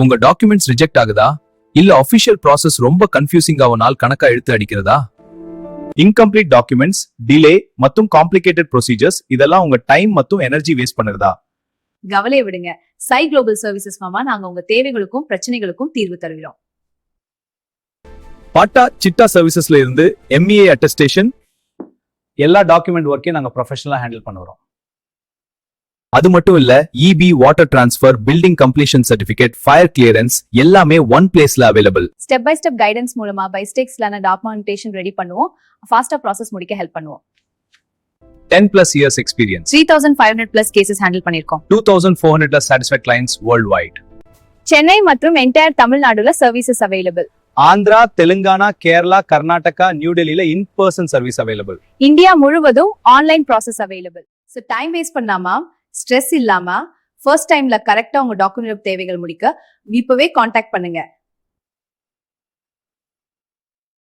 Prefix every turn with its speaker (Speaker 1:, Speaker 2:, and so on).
Speaker 1: உங்க documents reject ஆகுதா இல்ல அபிஷியல் ப்ராசஸ் ரொம்ப கன்ஃபியூசிங் ஆவனால் கணக்கா எடுத்து அடிக்கிறதா?
Speaker 2: இன்கம்ப்ளீட் டாக்குமெண்ட்ஸ், டிலே மற்றும் காம்ப்ளிகேட்டட் ப்ரொசீஜர்ஸ் இதெல்லாம் உங்க டைம் மற்றும் எனர்ஜி வேஸ்ட் பண்ணுறதா?
Speaker 3: கவலையை விடுங்க. சை குளோபல் சர்வீசஸ் மாமா நாங்க உங்க தேவைகளுக்கும் பிரச்சனைகளுக்கும் தீர்வு தருகிறோம்.
Speaker 2: பாட்டா சிட்டா சர்வீசஸ்ல இருந்து எம்இஏ அட்டஸ்டேஷன் எல்லா டாக்குமெண்ட் ஒர்க்கையும் நாங்க ப்ரொஃபஷனலா ஹேண்டில் பண்ணுறோம்.
Speaker 1: அது மட்டும் இல்ல, EB, water transfer, building completion certificate, fire clearance எல்லாமே ஒன் பிளேஸ்ல available.
Speaker 3: Step by step guidance மூலமா பை ஸ்டேக்ஸ்லான டாக்குமெண்டேஷன் ரெடி பண்ணுவோம். ஃபாஸ்டா ப்ராசஸ் முடிக்க ஹெல்ப் பண்ணுவோம்.
Speaker 1: 10+ years experience,
Speaker 3: 3500 plus cases handle பண்ணிருக்கோம்.
Speaker 1: 2400+ satisfied clients worldwide.
Speaker 3: சென்னை மற்றும் என்டையர் தமிழ்நாடுல services available.
Speaker 2: Andhra, Telangana, Kerala, Karnataka, new டெல்லியில in person service available.
Speaker 3: India முழுவதும் online process available. So time waste பண்ணாம, ஸ்ட்ரெஸ் இல்லாம, ஃபர்ஸ்ட் டைம்ல கரெக்டா உங்க டாக்குமெண்ட் தேவைகள் முடிக்க இப்பவே கான்டாக்ட் பண்ணுங்க.